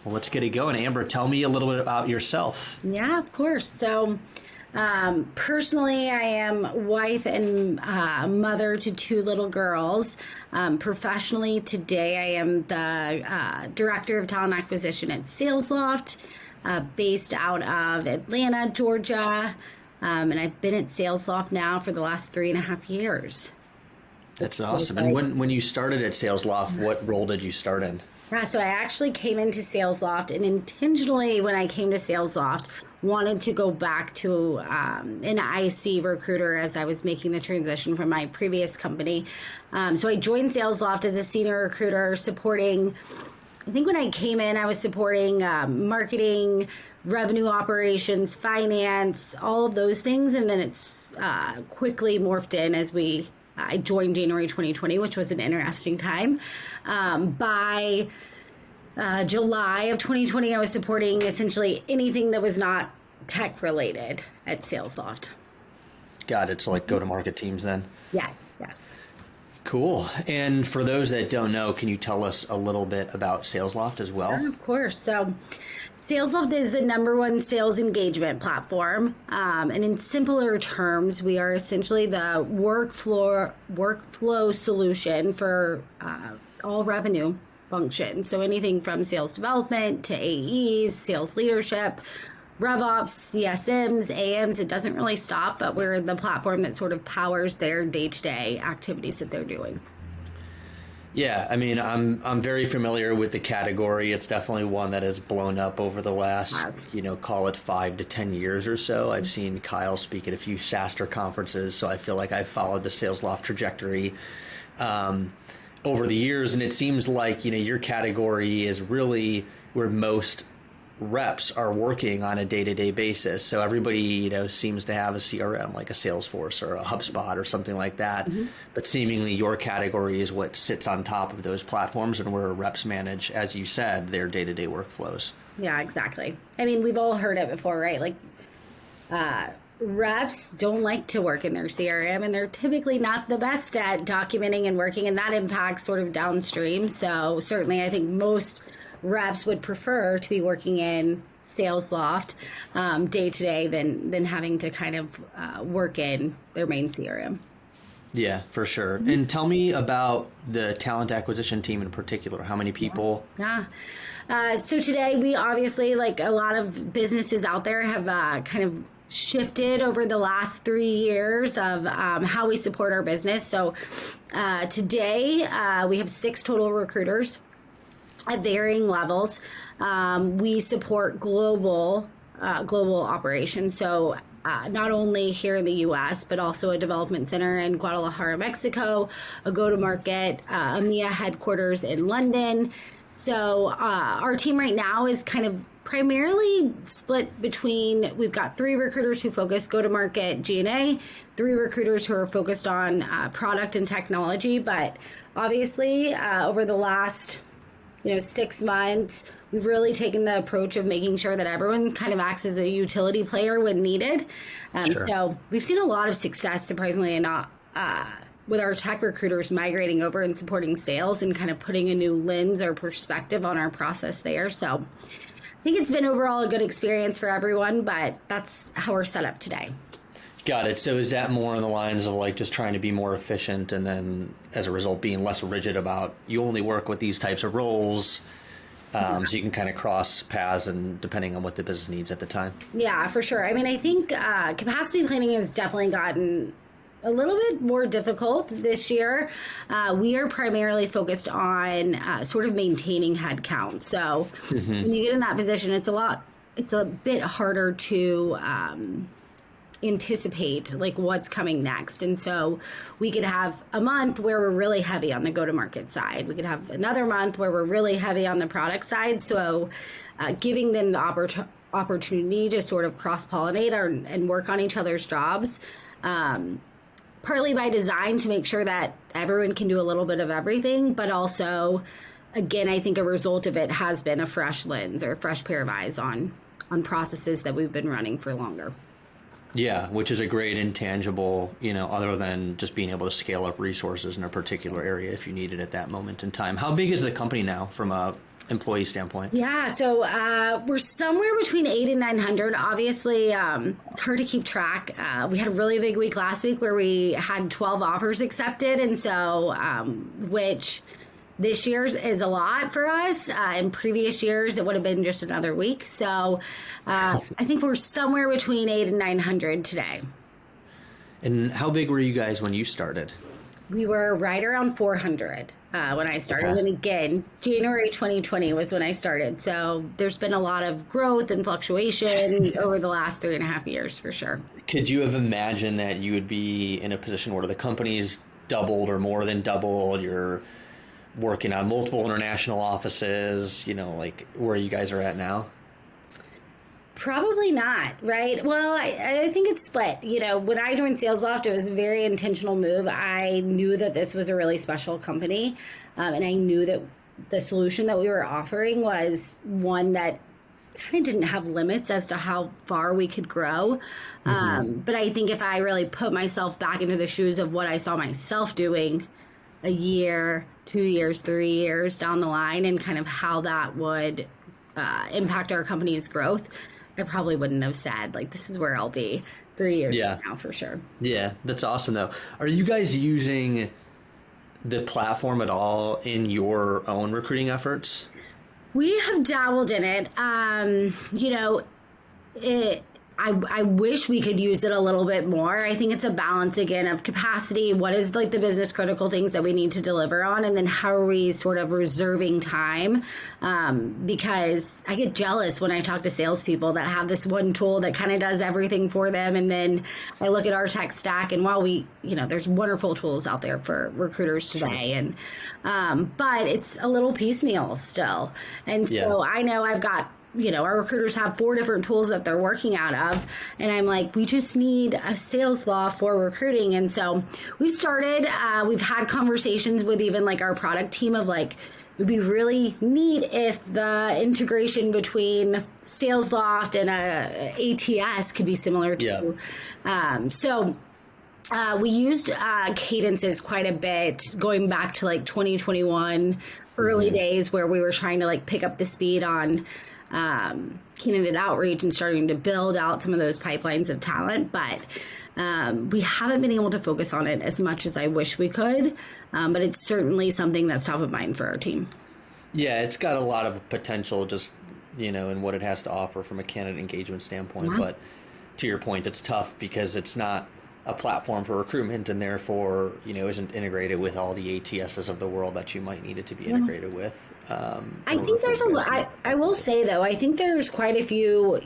Well, let's get it going. Amber, tell me a little bit about yourself. Yeah, of course. So, personally, I am wife and mother to two little girls. Professionally, today I am the director of talent acquisition at Salesloft, based out of Atlanta, Georgia. And I've been at Salesloft now for the last 3.5 years. That's awesome. And when you started at Salesloft, what role did you start in? Yeah, so I actually came into Salesloft and intentionally, when I came to Salesloft, wanted to go back to an IC recruiter as I was making the transition from my previous company. So I joined Salesloft as a senior recruiter supporting, I think when I came in, I was supporting marketing, revenue operations, finance, all of those things. And then it's quickly morphed in as I joined January 2020, which was an interesting time. By July of 2020, I was supporting essentially anything that was not tech related at Salesloft. Got it. So like go-to-market teams then? Yes. Cool. And for those that don't know, can you tell us a little bit about Salesloft as well? Yeah, of course. So Salesloft is the #1 sales engagement platform. And in simpler terms, we are essentially the workflow solution for all revenue functions. So anything from sales development to AEs, sales leadership, RevOps, CSMs, AMs, it doesn't really stop, but we're the platform that sort of powers their day-to-day activities that they're doing. Yeah, I mean, I'm very familiar with the category. It's definitely one that has blown up over the last, call it 5 to 10 years or so. I've seen Kyle speak at a few SaaStr conferences, so I feel like I've followed the Salesloft trajectory over the years. And it seems like, your category is really where most reps are working on a day-to-day basis. So everybody, seems to have a CRM like a Salesforce or a HubSpot or something like that. Mm-hmm. But seemingly your category is what sits on top of those platforms and where reps manage, as you said, their day-to-day workflows. Yeah, exactly. I mean, we've all heard it before, right? Like reps don't like to work in their CRM, and they're typically not the best at documenting and working, and that impacts sort of downstream. So certainly I think most reps would prefer to be working in Salesloft day to day than having to kind of work in their main CRM. Yeah, for sure. And tell me about the talent acquisition team in particular. How many people? Yeah. So today we obviously, like a lot of businesses out there, have kind of shifted over the last 3 years of how we support our business. So today we have 6 total recruiters at varying levels. We support global operations. So not only here in the U.S., but also a development center in Guadalajara, Mexico, a go-to-market EMEA headquarters in London. So our team right now is kind of primarily split between, we've got 3 recruiters who focus go-to-market G&A, 3 recruiters who are focused on product and technology. But obviously over the last 6 months, we've really taken the approach of making sure that everyone kind of acts as a utility player when needed. Sure. So we've seen a lot of success, surprisingly enough, with our tech recruiters migrating over and supporting sales and kind of putting a new lens or perspective on our process there. So I think it's been overall a good experience for everyone, but that's how we're set up today. Got it. So is that more on the lines of like just trying to be more efficient and then as a result being less rigid about you only work with these types of roles so you can kind of cross paths and depending on what the business needs at the time? Yeah, for sure. I mean, I think capacity planning has definitely gotten a little bit more difficult this year. We are primarily focused on sort of maintaining headcount. So when you get in that position, it's a bit harder to anticipate like what's coming next. And so we could have a month where we're really heavy on the go-to-market side. We could have another month where we're really heavy on the product side. So giving them the opportunity to sort of cross-pollinate and work on each other's jobs, partly by design to make sure that everyone can do a little bit of everything, but also, again, I think a result of it has been a fresh lens or a fresh pair of eyes on processes that we've been running for longer. Yeah, which is a great intangible, other than just being able to scale up resources in a particular area if you need it at that moment in time. How big is the company now from a employee standpoint? Yeah, so we're somewhere between 8 and 900. Obviously, it's hard to keep track. We had a really big week last week where we had 12 offers accepted, and so which this year is a lot for us. In previous years, it would have been just another week. So I think we're somewhere between 8 and 900 today. And how big were you guys when you started? We were right around 400 when I started. Okay. And again, January 2020 was when I started. So there's been a lot of growth and fluctuation over the last 3.5 years for sure. Could you have imagined that you would be in a position where the company's doubled or more than doubled? You're working on multiple international offices, like where you guys are at now? Probably not, right? Well, I think it's split. When I joined Salesloft, it was a very intentional move. I knew that this was a really special company, and I knew that the solution that we were offering was one that kind of didn't have limits as to how far we could grow. But I think if I really put myself back into the shoes of what I saw myself doing a year, 2 years, 3 years down the line, and kind of how that would impact our company's growth, I probably wouldn't have said, this is where I'll be 3 years from now for sure. Yeah, that's awesome, though. Are you guys using the platform at all in your own recruiting efforts? We have dabbled in it. I wish we could use it a little bit more. I think it's a balance, again, of capacity. What is the business critical things that we need to deliver on? And then how are we sort of reserving time? Because I get jealous when I talk to salespeople that have this one tool that kind of does everything for them. And then I look at our tech stack, and while there's wonderful tools out there for recruiters today. Sure. And, but it's a little piecemeal still. And so I know I've got, our recruiters have 4 different tools that they're working out of. And I'm like, we just need a Salesloft for recruiting. And so we've started, we've had conversations with even our product team of it would be really neat if the integration between Salesloft and a ATS could be similar to. We used cadences quite a bit going back to 2021 early days where we were trying to pick up the speed on candidate outreach and starting to build out some of those pipelines of talent, but we haven't been able to focus on it as much as I wish we could, but it's certainly something that's top of mind for our team. Yeah, it's got a lot of potential just, in what it has to offer from a candidate engagement standpoint, but to your point, it's tough because it's not a platform for recruitment and therefore, isn't integrated with all the ATSs of the world that you might need it to be integrated with. I think there's I will say though, I think there's quite a few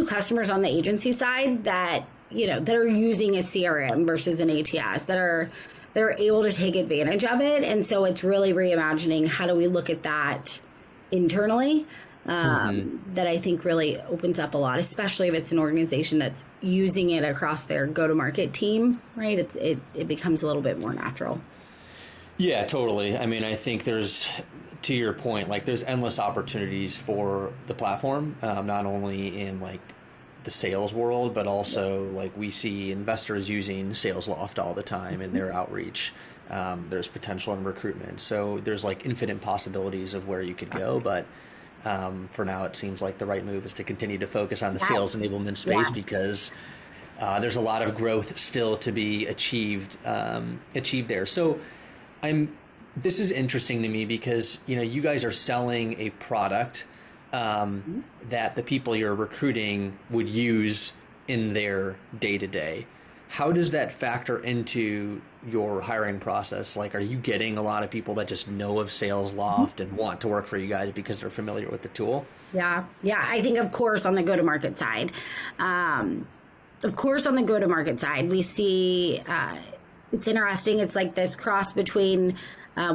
customers on the agency side that, that are using a CRM versus an ATS that are able to take advantage of it. And so it's really reimagining how do we look at that internally. That I think really opens up a lot, especially if it's an organization that's using it across their go-to-market team, right? It becomes a little bit more natural. Yeah, totally. I mean, I think there's, to your point, there's endless opportunities for the platform, not only in the sales world, but also we see investors using Salesloft all the time in their outreach. There's potential in recruitment. So there's infinite possibilities of where you could go, but for now, it seems like the right move is to continue to focus on the sales enablement space because there's a lot of growth still to be achieved there. So this is interesting to me because, you guys are selling a product that the people you're recruiting would use in their day-to-day. How does that factor into your hiring process? Are you getting a lot of people that just know of Salesloft and want to work for you guys because they're familiar with the tool? Yeah. I think, of course, on the go-to-market side. We see it's interesting. It's this cross between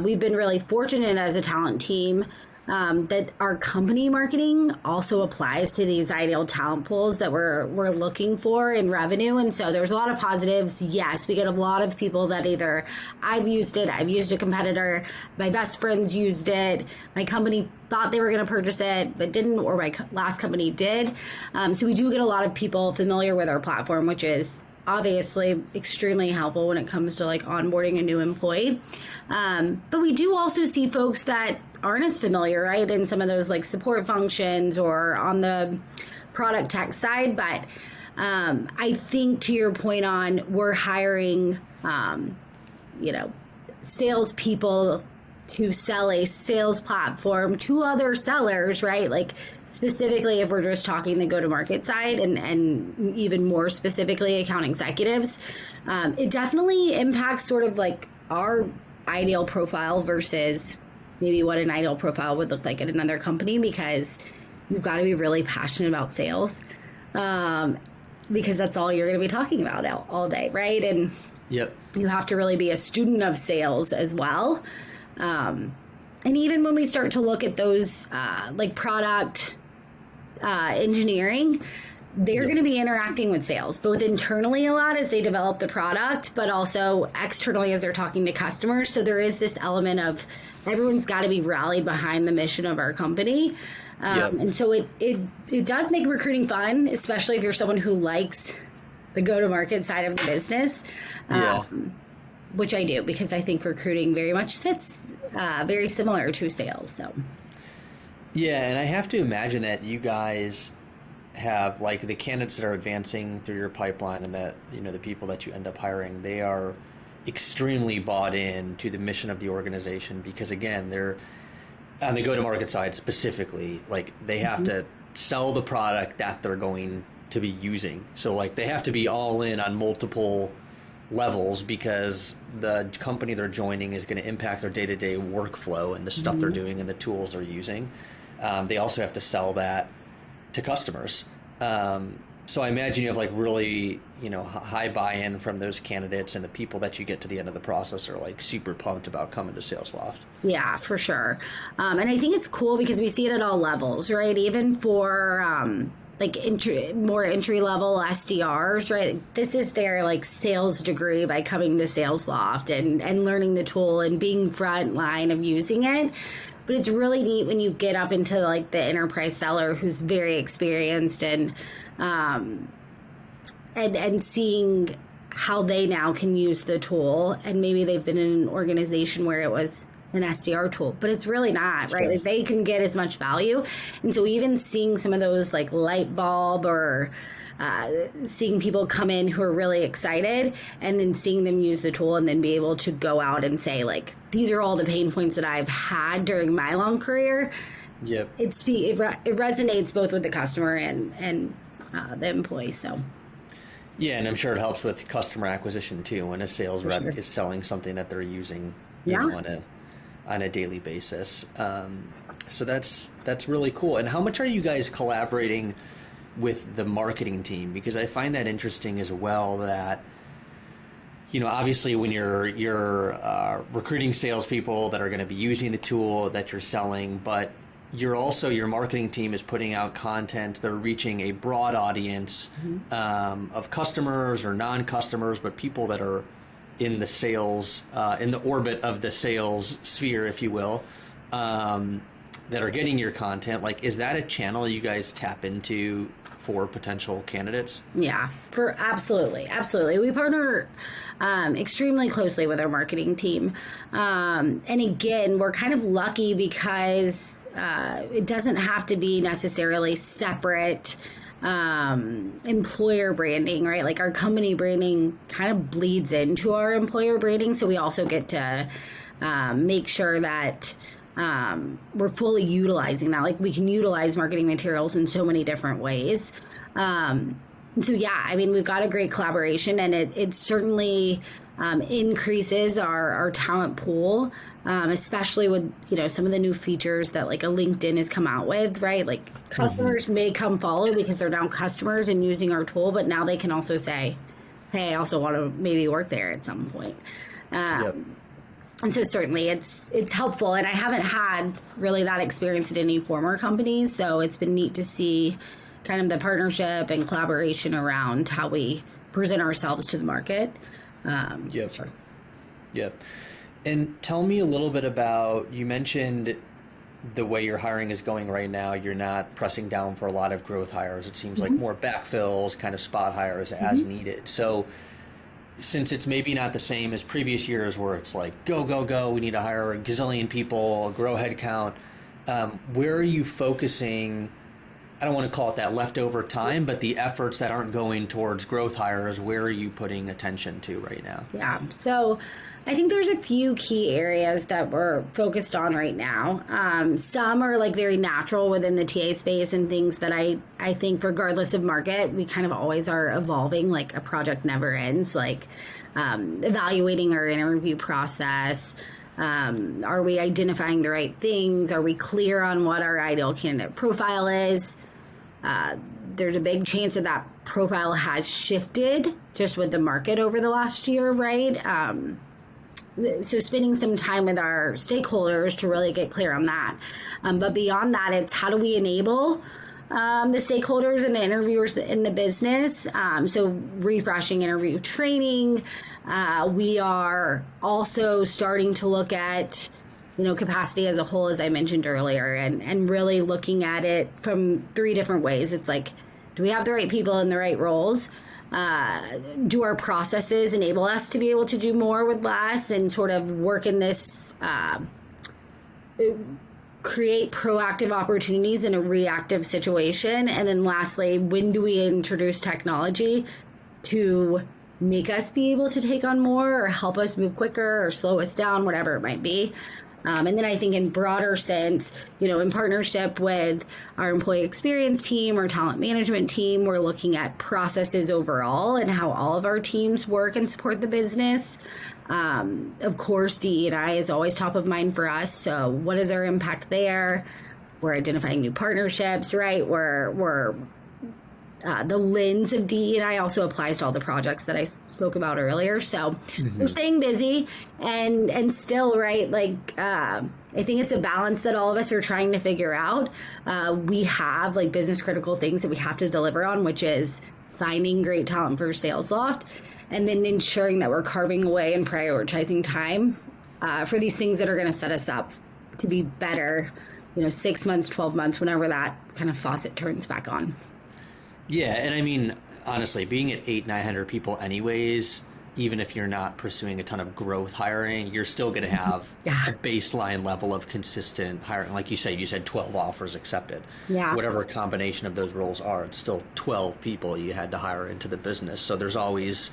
we've been really fortunate as a talent team that our company marketing also applies to these ideal talent pools that we're looking for in revenue. And so there's a lot of positives. Yes, we get a lot of people that either I've used it, I've used a competitor, my best friends used it, my company thought they were going to purchase it, but didn't, or my last company did. So we do get a lot of people familiar with our platform, which is obviously extremely helpful when it comes to like onboarding a new employee. But we do also see folks that aren't as familiar, right, in some of those like support functions or on the product tech side. But I think to your point on we're hiring, salespeople to sell a sales platform to other sellers, right? Like specifically if we're just talking the go-to-market side and even more specifically account executives, it definitely impacts sort of like our ideal profile versus maybe what an ideal profile would look like at another company, because you've got to be really passionate about sales, because that's all you're going to be talking about all day, right? And Yep. you have to really be a student of sales as well. And even when we start to look at those like product engineering, they're going to be interacting with sales, both internally a lot as they develop the product, but also externally as they're talking to customers. So there is this element of everyone's got to be rallied behind the mission of our company. And so it does make recruiting fun, especially if you're someone who likes the go-to-market side of the business. Which I do, because I think recruiting very much sits very similar to sales. So, yeah, and I have to imagine that you guys have like the candidates that are advancing through your pipeline, and that the people that you end up hiring, they are extremely bought in to the mission of the organization, because again, they're on the go-to-market side specifically, like they have to sell the product that they're going to be using. So like they have to be all in on multiple levels, because the company they're joining is going to impact their day-to-day workflow and the stuff they're doing and the tools they're using. They also have to sell that to customers. So I imagine you have like really, high buy-in from those candidates, and the people that you get to the end of the process are like super pumped about coming to Salesloft. Yeah, for sure. And I think it's cool because we see it at all levels, right? Even for like more entry level SDRs, right? This is their like sales degree by coming to Salesloft and learning the tool and being front line of using it. But it's really neat when you get up into like the enterprise seller who's very experienced and seeing how they now can use the tool. And maybe they've been in an organization where it was an SDR tool, but it's really not, right? Like they can get as much value. And so even seeing some of those like light bulb or seeing people come in who are really excited, and then seeing them use the tool and then be able to go out and say like, these are all the pain points that I've had during my long career. Yep. It resonates both with the customer and the employee. So. Yeah, and I'm sure it helps with customer acquisition too, when a sales rep is selling something that they're using on a daily basis. So that's really cool. And how much are you guys collaborating with the marketing team? Because I find that interesting as well, that obviously when you're recruiting salespeople that are going to be using the tool that you're selling, but your marketing team is putting out content. They're reaching a broad audience of customers or non-customers, but people that are in the sales, in the orbit of the sales sphere, if you will, that are getting your content. Like, is that a channel you guys tap into for potential candidates? Yeah, absolutely. We partner extremely closely with our marketing team. And again, we're kind of lucky because it doesn't have to be necessarily separate employer branding, right? Like our company branding kind of bleeds into our employer branding. So we also get to make sure that we're fully utilizing that. Like we can utilize marketing materials in so many different ways. So yeah, I mean, we've got a great collaboration, and it certainly increases our talent pool, especially with some of the new features that like a LinkedIn has come out with, right? Like customers may come follow because they're now customers and using our tool, but now they can also say, hey, I also want to maybe work there at some point. And so certainly it's helpful, and I haven't had really that experience at any former companies, so it's been neat to see kind of the partnership and collaboration around how we present ourselves to the market. Yep. And tell me a little bit about, you mentioned the way your hiring is going right now, you're not pressing down for a lot of growth hires. It seems like more backfills, kind of spot hires as needed. So since it's maybe not the same as previous years where it's like, go, go, go, we need to hire a gazillion people, grow headcount, where are you focusing? I don't want to call it that leftover time, but the efforts that aren't going towards growth hires, where are you putting attention to right now? Yeah. So I think there's a few key areas that we're focused on right now. Some are like very natural within the TA space and things that I think regardless of market, we kind of always are evolving, like a project never ends, like evaluating our interview process. Are we identifying the right things? Are we clear on what our ideal candidate profile is? There's a big chance that that profile has shifted just with the market over the last year, right? So spending some time with our stakeholders to really get clear on that. But beyond that, it's how do we enable the stakeholders and the interviewers in the business? So refreshing interview training. We are also starting to look at capacity as a whole, as I mentioned earlier, and really looking at it from 3 different ways. It's like, do we have the right people in the right roles? Do our processes enable us to be able to do more with less and sort of work in this, create proactive opportunities in a reactive situation? And then lastly, when do we introduce technology to make us be able to take on more or help us move quicker or slow us down, whatever it might be? And then I think in broader sense, in partnership with our employee experience team or talent management team, we're looking at processes overall and how all of our teams work and support the business. Of course, DE&I is always top of mind for us. So what is our impact there? We're identifying new partnerships, right? We're the lens of DE&I also applies to all the projects that I spoke about earlier. So we're staying busy and still, right, like I think it's a balance that all of us are trying to figure out. We have like business critical things that we have to deliver on, which is finding great talent for Salesloft and then ensuring that we're carving away and prioritizing time for these things that are going to set us up to be better, 6 months, 12 months, whenever that kind of faucet turns back on. Yeah, and I mean, honestly, being at 800-900 people anyways, even if you're not pursuing a ton of growth hiring, you're still going to have a baseline level of consistent hiring. Like you said 12 offers accepted. Yeah. Whatever combination of those roles are, it's still 12 people you had to hire into the business. So there's always,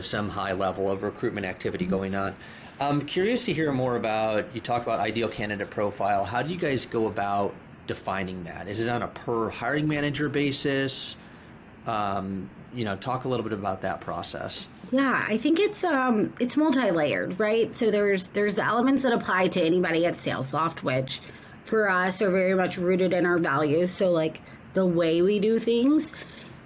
some high level of recruitment activity going on. I'm curious to hear more about, you talk about ideal candidate profile. How do you guys go about defining that? Is it on a per hiring manager basis? Talk a little bit about that process. Yeah, I think it's multi-layered, right? So there's the elements that apply to anybody at Salesloft, which for us are very much rooted in our values. So like the way we do things,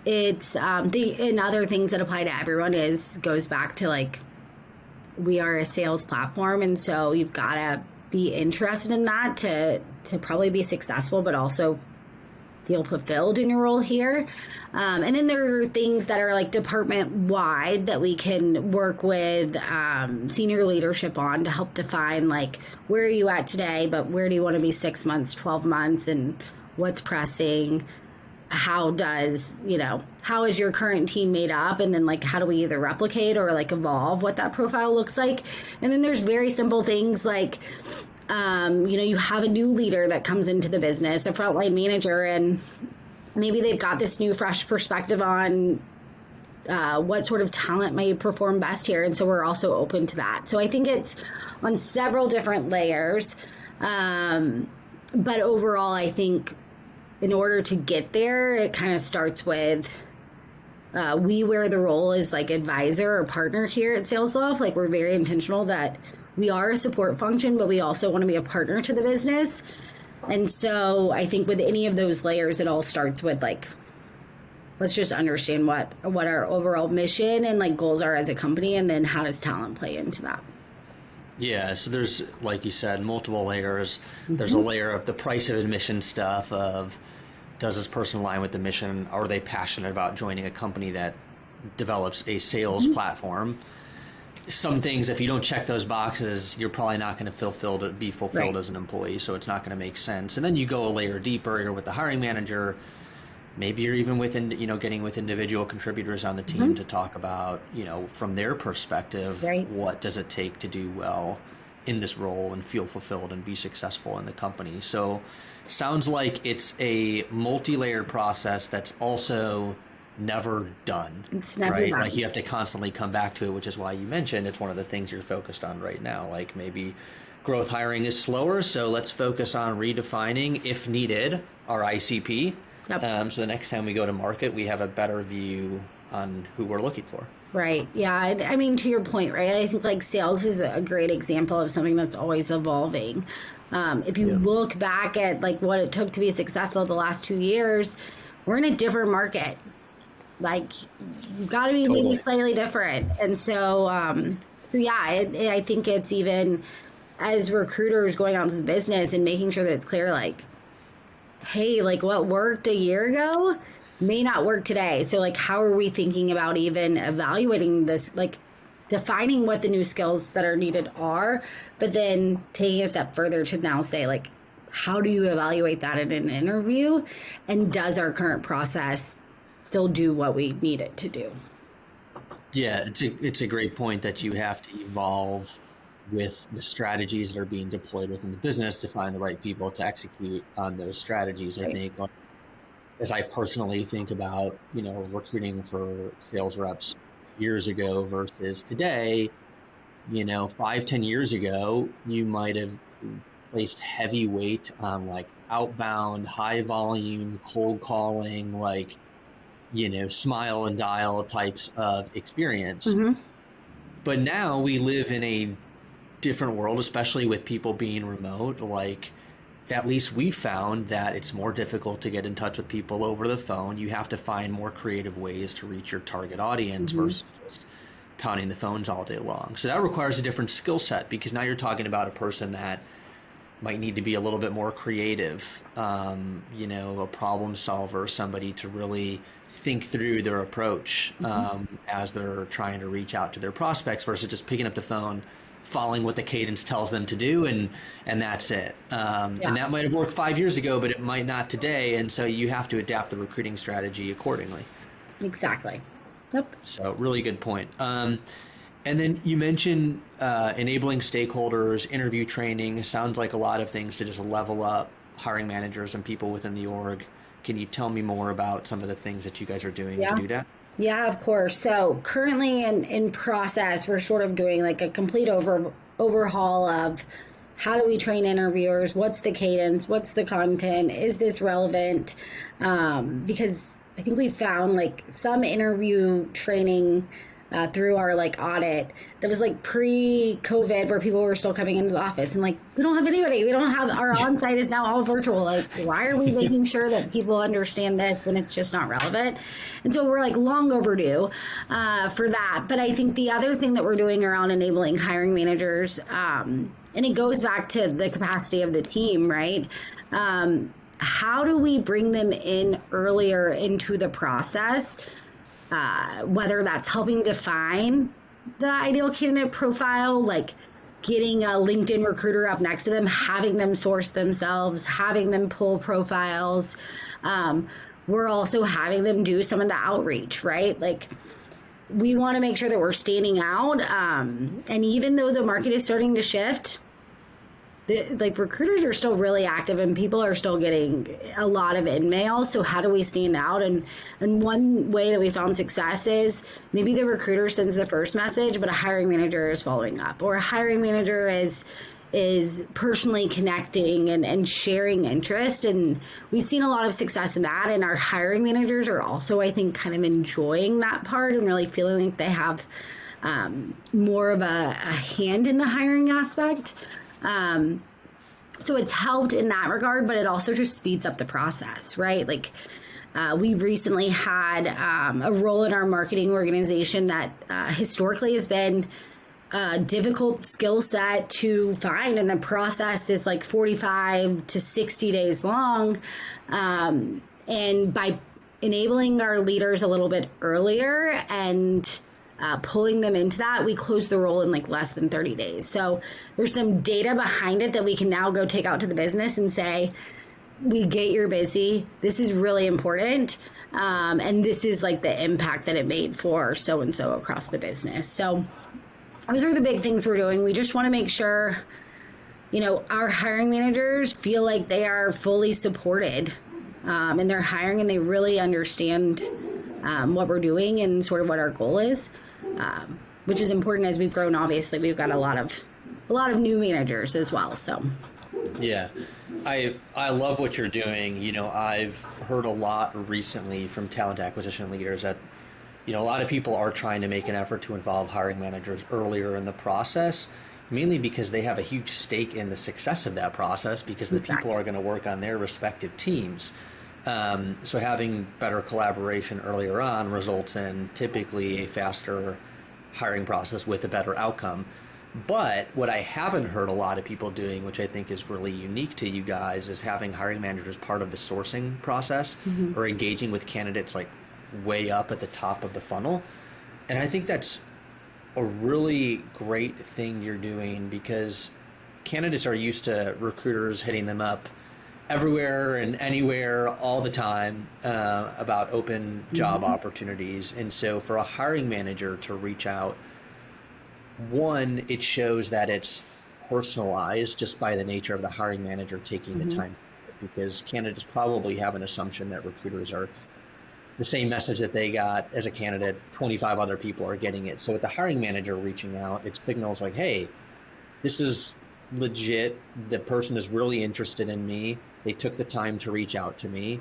it's and other things that apply to everyone goes back to like we are a sales platform, and so you've got to be interested in that to probably be successful, but also feel fulfilled in your role here. And then there are things that are like department wide that we can work with senior leadership on to help define like, where are you at today, but where do you want to be 6 months, 12 months, and what's pressing? How is your current team made up? And then like, how do we either replicate or like evolve what that profile looks like? And then there's very simple things like, you have a new leader that comes into the business, a frontline manager, and maybe they've got this new fresh perspective on what sort of talent may perform best here. And so we're also open to that. So I think it's on several different layers. But overall, I think in order to get there, it kind of starts with we wear the role as like advisor or partner here at Salesloft. Like we're very intentional that we are a support function, but we also want to be a partner to the business. And so I think with any of those layers, it all starts with like, let's just understand what our overall mission and like goals are as a company. And then how does talent play into that? Yeah, so there's, like you said, multiple layers. There's a layer of the price of admission stuff of, does this person align with the mission? Are they passionate about joining a company that develops a sales platform? some things, if you don't check those boxes, you're probably not going to be fulfilled Right. as an employee. So it's not going to make sense. And then you go a layer deeper. You're with the hiring manager. Maybe you're even within, getting with individual contributors on the team to talk about, from their perspective, Right. what does it take to do well in this role and feel fulfilled and be successful in the company. So sounds like it's a multi-layered process that's also never done. It's never right? done. Like you have to constantly come back to it, which is why you mentioned it's one of the things you're focused on right now. Like maybe growth hiring is slower, so let's focus on redefining, if needed, our ICP. Yep. So the next time we go to market, we have a better view on who we're looking for. Right. Yeah. And I mean, to your point, right? I think like sales is a great example of something that's always evolving. If you look back at like what it took to be successful the last 2 years, we're in a different market. Like you've got to be maybe slightly different. And so, yeah, I think it's even as recruiters going out into the business and making sure that it's clear, like, hey, like what worked a year ago may not work today. So like, how are we thinking about even evaluating this, like defining what the new skills that are needed are, but then taking a step further to now say like, how do you evaluate that in an interview? And does our current process still do what we need it to do? Yeah, it's a great point that you have to evolve with the strategies that are being deployed within the business to find the right people to execute on those strategies. I think, as I personally think about, recruiting for sales reps years ago versus today, 5-10 years ago, you might have placed heavy weight on like outbound, high volume, cold calling, like, smile and dial types of experience. But now we live in a different world, especially with people being remote. Like, at least we found that it's more difficult to get in touch with people over the phone. You have to find more creative ways to reach your target audience versus just pounding the phones all day long. So that requires a different skill set, because now you're talking about a person that might need to be a little bit more creative, a problem solver, somebody to really think through their approach as they're trying to reach out to their prospects versus just picking up the phone, following what the cadence tells them to do, and that's it. And that might have worked 5 years ago, but it might not today. And so you have to adapt the recruiting strategy accordingly. Exactly. Yep. So really good point. And then you mentioned enabling stakeholders, interview training. Sounds like a lot of things to just level up hiring managers and people within the org. Can you tell me more about some of the things that you guys are doing to do that? Yeah, of course. So currently in process, we're sort of doing like a complete overhaul of how do we train interviewers? What's the cadence? What's the content? Is this relevant? Because I think we found like some interview training through our like audit that was like pre-COVID, where people were still coming into the office and like, we don't have anybody. We don't have, our on-site is now all virtual. Like, why are we making sure that people understand this when it's just not relevant? And so we're like long overdue for that. But I think the other thing that we're doing around enabling hiring managers, and it goes back to the capacity of the team, right? How do we bring them in earlier into the process? Whether that's helping define the ideal candidate profile, like getting a LinkedIn recruiter up next to them, having them source themselves, having them pull profiles. We're also having them do some of the outreach, right? Like, we want to make sure that we're standing out. And even though the market is starting to shift, like recruiters are still really active and people are still getting a lot of in-mail. So how do we stand out? And one way that we found success is maybe the recruiter sends the first message, but a hiring manager is following up, or a hiring manager is personally connecting and sharing interest. And we've seen a lot of success in that. And our hiring managers are also, I think, kind of enjoying that part and really feeling like they have more of a hand in the hiring aspect. So it's helped in that regard, but it also just speeds up the process, right? Like, we've recently had a role in our marketing organization that historically has been a difficult skill set to find, and the process is like 45 to 60 days long. And by enabling our leaders a little bit earlier and pulling them into that, we close the role in like less than 30 days. So there's some data behind it that we can now go take out to the business and say, we get you're busy. This is really important. And this is like the impact that it made for so-and-so across the business. So those are the big things we're doing. We just want to make sure, our hiring managers feel like they are fully supported in their hiring, and they really understand what we're doing and sort of what our goal is, which is important as we've grown. Obviously, we've got a lot of new managers as well. So, yeah, I love what you're doing. I've heard a lot recently from talent acquisition leaders that, a lot of people are trying to make an effort to involve hiring managers earlier in the process, mainly because they have a huge stake in the success of that process, because the people are going to work on their respective teams. So having better collaboration earlier on results in typically a faster hiring process with a better outcome. But what I haven't heard a lot of people doing, which I think is really unique to you guys, is having hiring managers part of the sourcing process, or engaging with candidates like way up at the top of the funnel. And I think that's a really great thing you're doing, because candidates are used to recruiters hitting them up everywhere and anywhere all the time about open job opportunities. And so for a hiring manager to reach out, one, it shows that it's personalized just by the nature of the hiring manager taking the time, because candidates probably have an assumption that recruiters are the same message that they got as a candidate, 25 other people are getting it. So with the hiring manager reaching out, it signals like, hey, this is legit. The person is really interested in me. They took the time to reach out to me.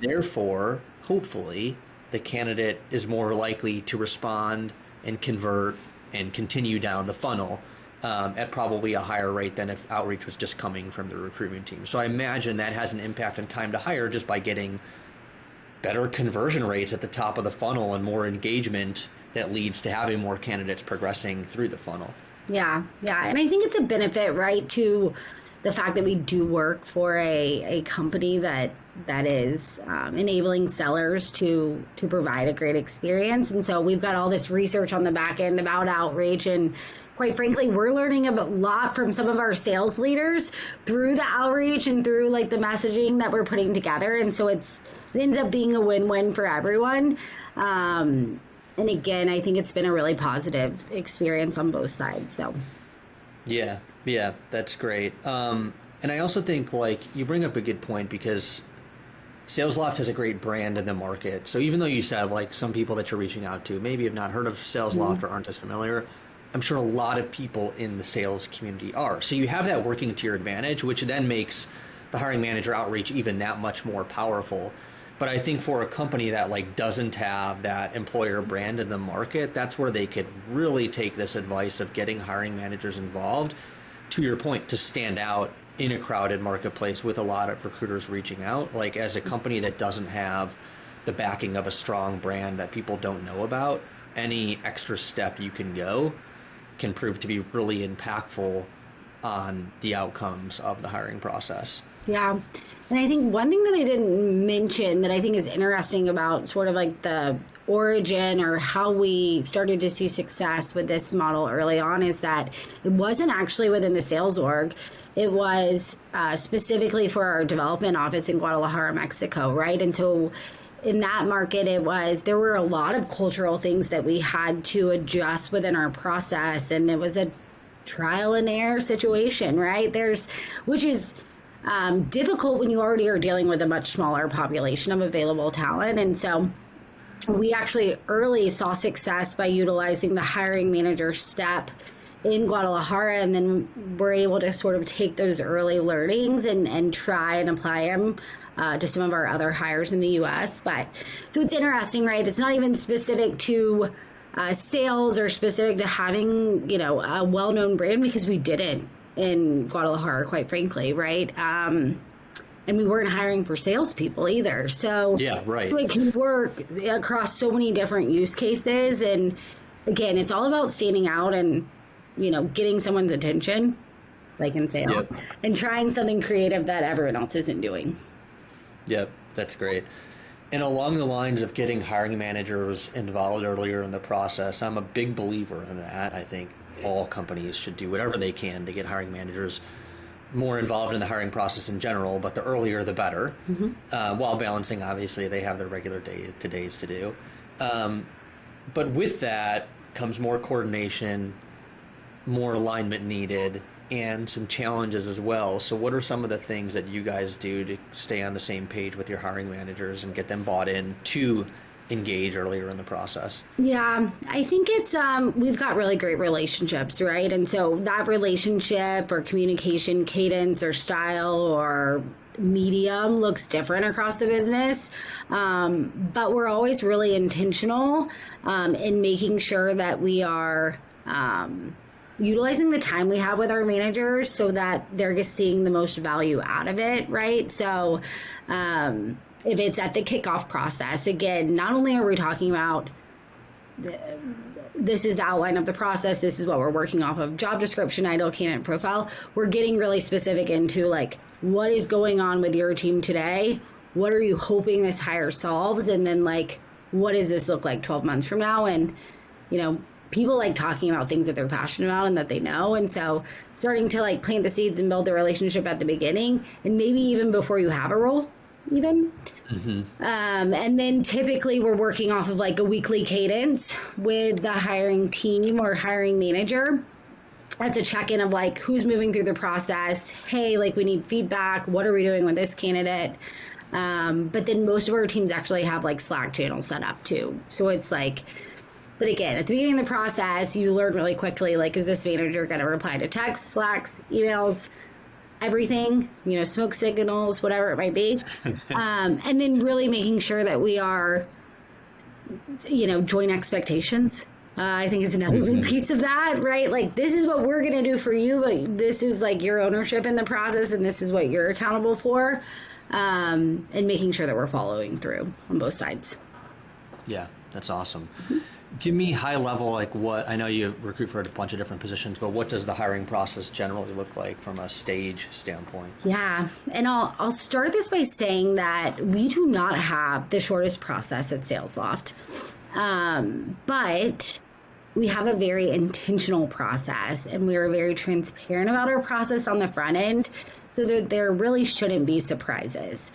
Therefore, hopefully, the candidate is more likely to respond and convert and continue down the funnel at probably a higher rate than if outreach was just coming from the recruitment team. So I imagine that has an impact on time to hire just by getting better conversion rates at the top of the funnel and more engagement that leads to having more candidates progressing through the funnel. Yeah. And I think it's a benefit, right, to the fact that we do work for a company that is enabling sellers to provide a great experience. And so we've got all this research on the back end about outreach, and quite frankly, we're learning a lot from some of our sales leaders through the outreach and through like the messaging that we're putting together. And so it ends up being a win-win for everyone. And again, I think it's been a really positive experience on both sides. So, yeah, that's great. And I also think like you bring up a good point, because Salesloft has a great brand in the market. So even though you said like some people that you're reaching out to maybe have not heard of Salesloft or aren't as familiar, I'm sure a lot of people in the sales community are. So you have that working to your advantage, which then makes the hiring manager outreach even that much more powerful. But I think for a company that like doesn't have that employer brand in the market, that's where they could really take this advice of getting hiring managers involved, to your point, to stand out in a crowded marketplace with a lot of recruiters reaching out. Like as a company that doesn't have the backing of a strong brand that people don't know about, any extra step you can go can prove to be really impactful on the outcomes of the hiring process. Yeah. And I think one thing that I didn't mention that I think is interesting about sort of like the origin or how we started to see success with this model early on is that it wasn't actually within the sales org. It was specifically for our development office in Guadalajara, Mexico, right? And so in that market, there were a lot of cultural things that we had to adjust within our process. And it was a trial and error situation, right? Which is difficult when you already are dealing with a much smaller population of available talent. And so we actually early saw success by utilizing the hiring manager step in Guadalajara, and then we're able to sort of take those early learnings and try and apply them to some of our other hires in the U.S. But so it's interesting, right? It's not even specific to sales or specific to having, a well-known brand, because we didn't in Guadalajara, quite frankly, right? And we weren't hiring for salespeople either. So yeah, right. It can work across so many different use cases. And again, it's all about standing out and, getting someone's attention, like in sales, and trying something creative that everyone else isn't doing. Yep, that's great. And along the lines of getting hiring managers involved earlier in the process, I'm a big believer in that. I think all companies should do whatever they can to get hiring managers more involved in the hiring process in general, but the earlier the better, while balancing, obviously, they have their regular days to do. But with that comes more coordination, more alignment needed, and some challenges as well. So what are some of the things that you guys do to stay on the same page with your hiring managers and get them bought in to engage earlier in the process? Yeah, I think it's we've got really great relationships, right? And so that relationship or communication cadence or style or medium looks different across the business, but we're always really intentional in making sure that we are utilizing the time we have with our managers so that they're just seeing the most value out of it, right? So if it's at the kickoff process, again, not only are we talking about this is the outline of the process, this is what we're working off of, job description, ideal candidate profile, we're getting really specific into like, what is going on with your team today? What are you hoping this hire solves? And then like, what does this look like 12 months from now? And, you know, people like talking about things that they're passionate about and that they know. And so starting to like plant the seeds and build the relationship at the beginning, and maybe even before you have a role even. And then typically we're working off of like a weekly cadence with the hiring team or hiring manager. That's a check-in of like, who's moving through the process? Hey, like we need feedback. What are we doing with this candidate? But then most of our teams actually have like Slack channels set up too. So it's like, but again, at the beginning of the process, you learn really quickly, like, is this manager going to reply to texts, Slacks, emails, everything, you know, smoke signals, whatever it might be. And then really making sure that we are, you know, joint expectations. I think is another big piece of that, right? Like, this is what we're going to do for you, but this is like your ownership in the process, and this is what you're accountable for, and making sure that we're following through on both sides. Yeah, that's awesome. Give me high level, like what, I know you recruit for a bunch of different positions, but what does the hiring process generally look like from a stage standpoint? Yeah, and I'll start this by saying that we do not have the shortest process at Salesloft, but we have a very intentional process, and we are very transparent about our process on the front end, so that there really shouldn't be surprises.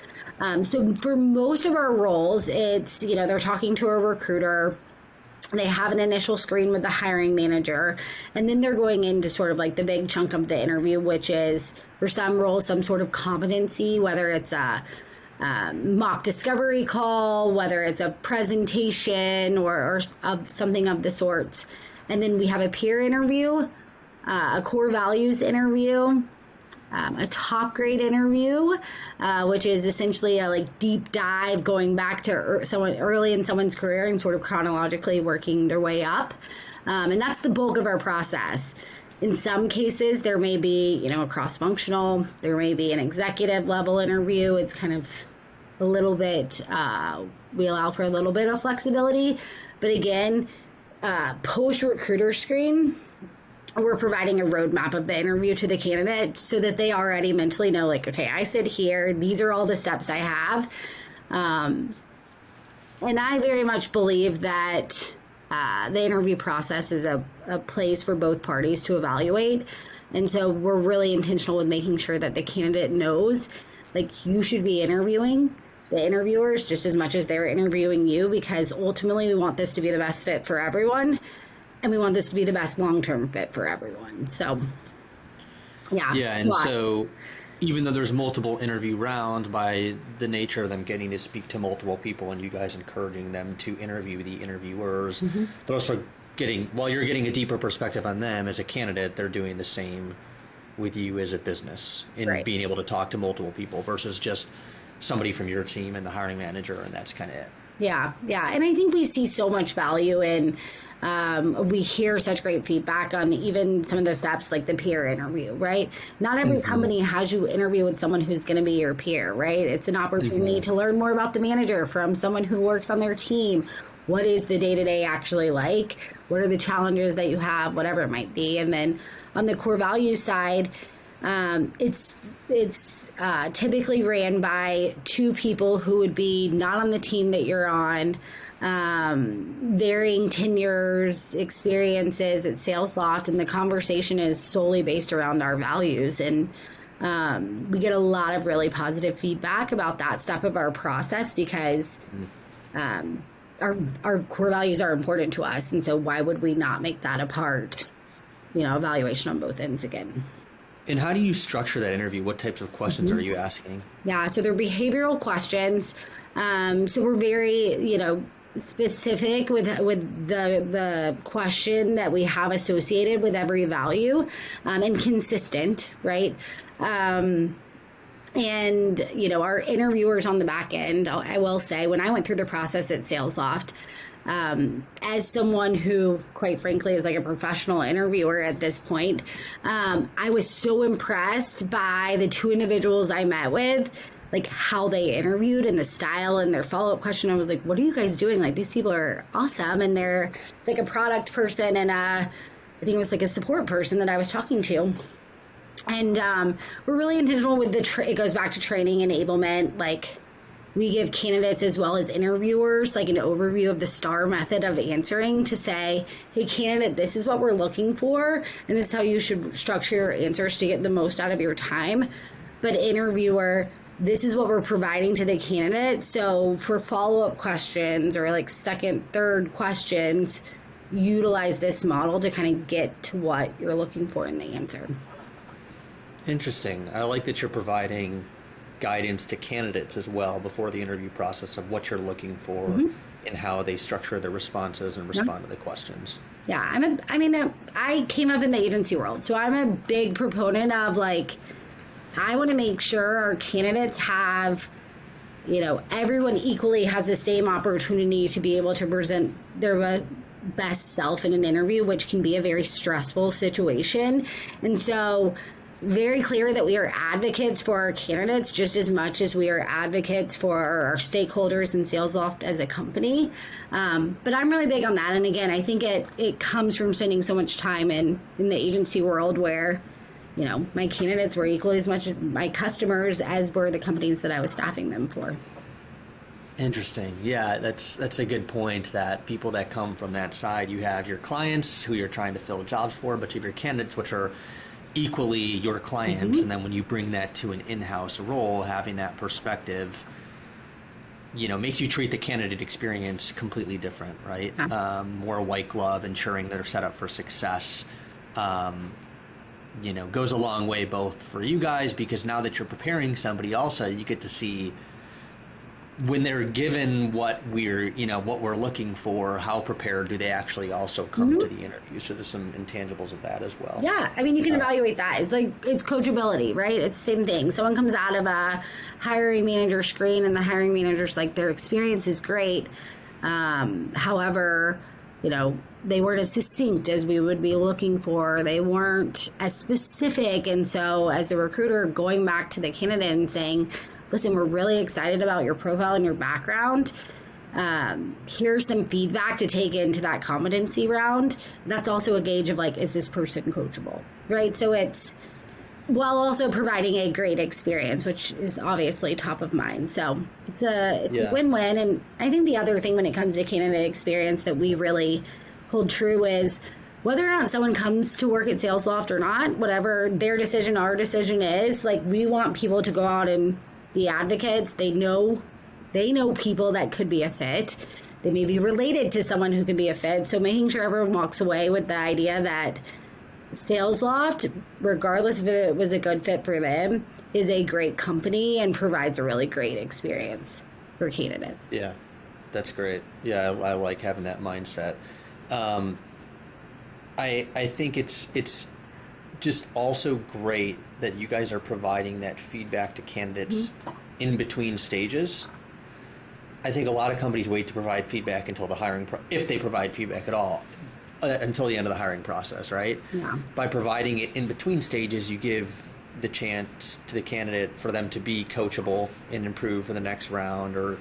So for most of our roles, it's, you know, they're talking to a recruiter. They have an initial screen with the hiring manager, and then they're going into sort of like the big chunk of the interview, which is for some roles, some sort of competency, whether it's a mock discovery call, whether it's a presentation or of something of the sorts. And then we have a peer interview, a core values interview, a top grade interview, which is essentially a like deep dive going back to someone early in someone's career and sort of chronologically working their way up. And that's the bulk of our process. In some cases, there may be, you know, a cross-functional, there may be an executive level interview. It's kind of a little bit, we allow for a little bit of flexibility. But again, post-recruiter screen, we're providing a roadmap of the interview to the candidate so that they already mentally know, like, okay, I sit here, these are all the steps I have. And I very much believe that the interview process is a place for both parties to evaluate. And so we're really intentional with making sure that the candidate knows, like, you should be interviewing the interviewers just as much as they're interviewing you, because ultimately we want this to be the best fit for everyone. And we want this to be the best long-term fit for everyone. So, yeah. Yeah, and so even though there's multiple interview rounds, by the nature of them getting to speak to multiple people and you guys encouraging them to interview the interviewers, they're also getting, while you're getting a deeper perspective on them as a candidate, they're doing the same with you as a business in being able to talk to multiple people versus just somebody from your team and the hiring manager, and that's kind of it. Yeah, yeah. And I think we see so much value in, we hear such great feedback on even some of the steps like the peer interview, right? Not every company has you interview with someone who's going to be your peer, right? It's an opportunity to learn more about the manager from someone who works on their team. What is the day-to-day actually like? What are the challenges that you have, whatever it might be? And then on the core value side, It's typically ran by two people who would be not on the team that you're on, varying tenures, experiences at Salesloft, and the conversation is solely based around our values. And we get a lot of really positive feedback about that step of our process because our core values are important to us. And so why would we not make that a part, evaluation on both ends again? And how do you structure that interview? What types of questions are you asking? Yeah, so they're behavioral questions. So we're very, specific with the question that we have associated with every value, and consistent, right? And our interviewers on the back end, I will say, when I went through the process at Salesloft, as someone who, quite frankly, is like a professional interviewer at this point, I was so impressed by the two individuals I met with, like how they interviewed and the style and their follow-up question. I was like, what are you guys doing? Like, these people are awesome. And it's like a product person and I think it was like a support person that I was talking to. And we're really intentional with it goes back to training enablement. Like, we give candidates as well as interviewers like an overview of the STAR method of answering to say, hey, candidate, this is what we're looking for, and this is how you should structure your answers to get the most out of your time. But interviewer, this is what we're providing to the candidate. So for follow-up questions or like second, third questions, utilize this model to kind of get to what you're looking for in the answer. Interesting. I like that you're providing guidance to candidates as well before the interview process of what you're looking for and how they structure their responses and respond to the questions. Yeah, I came up in the agency world, so I'm a big proponent of I want to make sure our candidates have, everyone equally has the same opportunity to be able to present their best self in an interview, which can be a very stressful situation. And so very clear that we are advocates for our candidates just as much as we are advocates for our stakeholders in Salesloft as a company. But I'm really big on that. And again, I think it comes from spending so much time in the agency world where, my candidates were equally as much my customers as were the companies that I was staffing them for. Interesting. Yeah, that's a good point, that people that come from that side, you have your clients who you're trying to fill jobs for, but you have your candidates, which are equally your clients. And then when you bring that to an in-house role, having that perspective, makes you treat the candidate experience completely different, right? More white glove, ensuring they're set up for success, goes a long way both for you guys, because now that you're preparing somebody also, you get to see when they're given what we're looking for, how prepared do they actually also come to the interview. So there's some intangibles of that as well. Yeah, you can evaluate that. It's it's coachability, right? It's the same thing. Someone comes out of a hiring manager screen and the hiring manager's like, their experience is great. However, they weren't as succinct as we would be looking for. They weren't as specific. And so as the recruiter, going back to the candidate and saying, listen, we're really excited about your profile and your background. Here's some feedback to take into that competency round. That's also a gauge of is this person coachable, right? So it's while also providing a great experience, which is obviously top of mind. So it's a win-win. And I think the other thing when it comes to candidate experience that we really hold true is whether or not someone comes to work at Salesloft or not, whatever their decision, our decision is, we want people to go out and be advocates. They know people that could be a fit. They may be related to someone who could be a fit. So making sure everyone walks away with the idea that Salesloft, regardless if it was a good fit for them, is a great company and provides a really great experience for candidates. Yeah, that's great. Yeah, I like having that mindset. I think it's just also great that you guys are providing that feedback to candidates in between stages. I think a lot of companies wait to provide feedback until the hiring, if they provide feedback at all, until the end of the hiring process, right? Yeah. By providing it in between stages, you give the chance to the candidate for them to be coachable and improve for the next round, or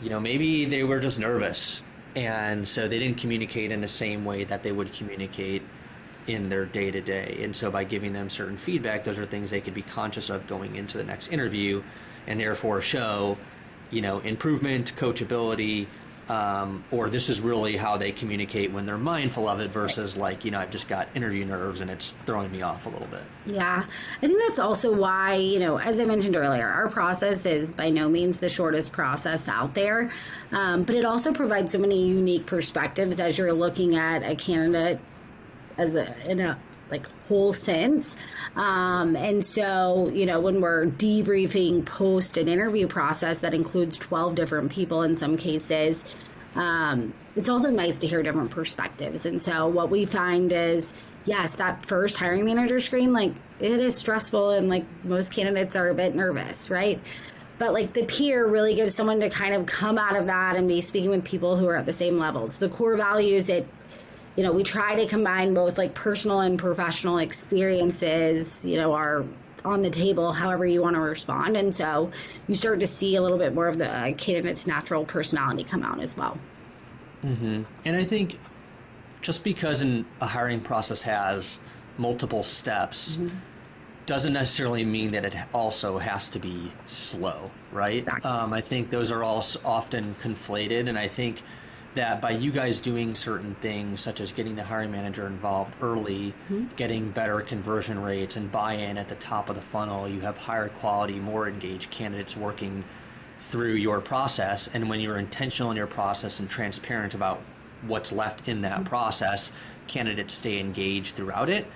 maybe they were just nervous and so they didn't communicate in the same way that they would communicate in their day to day. And so by giving them certain feedback, those are things they could be conscious of going into the next interview, and therefore show, improvement, coachability, or this is really how they communicate when they're mindful of it versus like, I've just got interview nerves and it's throwing me off a little bit. Yeah. I think that's also why, as I mentioned earlier, our process is by no means the shortest process out there. But it also provides so many unique perspectives as you're looking at a candidate in a whole sense. And so, when we're debriefing post an interview process that includes 12 different people in some cases, it's also nice to hear different perspectives. And so what we find is, yes, that first hiring manager screen, it is stressful and most candidates are a bit nervous, right? But the peer really gives someone to kind of come out of that and be speaking with people who are at the same levels. The core values, we try to combine both personal and professional experiences, are on the table however you want to respond. And so you start to see a little bit more of the candidate's natural personality come out as well. Mm-hmm. And I think just because a hiring process has multiple steps doesn't necessarily mean that it also has to be slow, right? Exactly. I think those are all often conflated, and I think that by you guys doing certain things, such as getting the hiring manager involved early, getting better conversion rates and buy-in at the top of the funnel, you have higher quality, more engaged candidates working through your process. And when you're intentional in your process and transparent about what's left in that process, candidates stay engaged throughout it.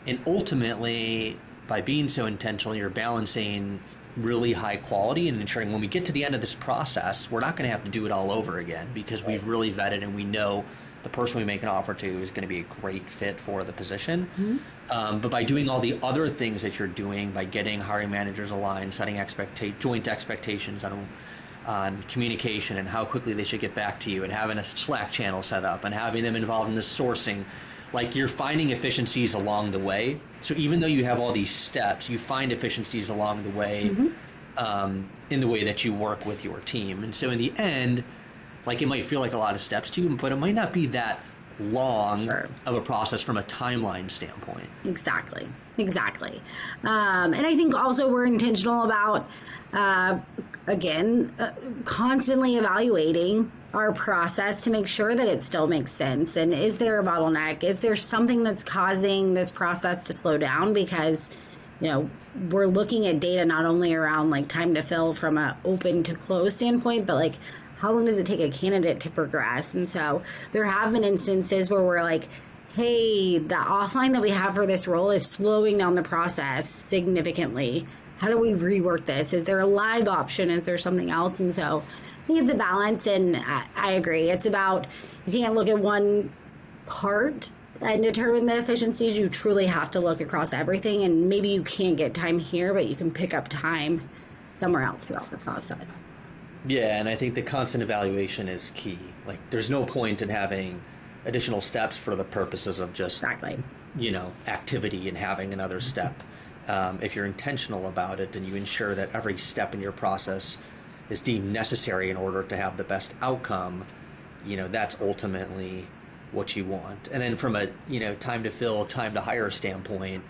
And ultimately, by being so intentional, you're balancing really high quality and ensuring when we get to the end of this process, we're not going to have to do it all over again because we've really vetted and we know the person we make an offer to is going to be a great fit for the position. But by doing all the other things that you're doing, by getting hiring managers aligned, setting joint expectations on communication and how quickly they should get back to you, and having a Slack channel set up and having them involved in the sourcing, you're finding efficiencies along the way. So even though you have all these steps, you find efficiencies along the way in the way that you work with your team. And so in the end, it might feel like a lot of steps to you, but it might not be that long of a process from a timeline standpoint. Exactly. And I think also we're intentional about, constantly evaluating our process to make sure that it still makes sense. And is there a bottleneck? Is there something that's causing this process to slow down? Because, we're looking at data not only around time to fill from a open to close standpoint, but how long does it take a candidate to progress? And so there have been instances where we're hey, the offline that we have for this role is slowing down the process significantly. How do we rework this? Is there a live option? Is there something else? And so I think it's a balance, and I agree. It's about, you can't look at one part and determine the efficiencies. You truly have to look across everything, and maybe you can't get time here, but you can pick up time somewhere else throughout the process. Yeah, and I think the constant evaluation is key. There's no point in having additional steps for the purposes of just, activity and having another step. If you're intentional about it and you ensure that every step in your process is deemed necessary in order to have the best outcome, that's ultimately what you want. And then from a, time to fill, time to hire standpoint,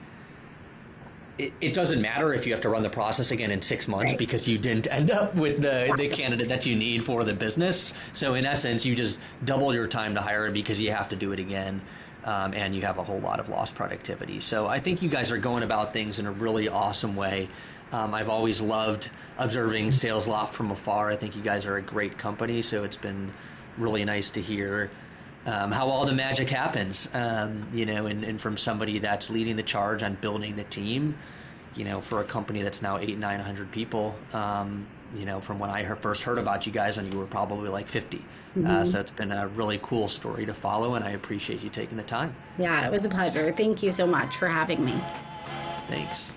it doesn't matter if you have to run the process again in 6 months because you didn't end up with the candidate that you need for the business. So in essence, you just double your time to hire because you have to do it again. And you have a whole lot of lost productivity. So I think you guys are going about things in a really awesome way. I've always loved observing Salesloft from afar. I think you guys are a great company, so it's been really nice to hear how all the magic happens, and from somebody that's leading the charge on building the team, for a company that's now 800-900 people, from when I first heard about you guys when you were probably 50. So it's been a really cool story to follow, and I appreciate you taking the time. Yeah, it was a pleasure. Thank you so much for having me. Thanks.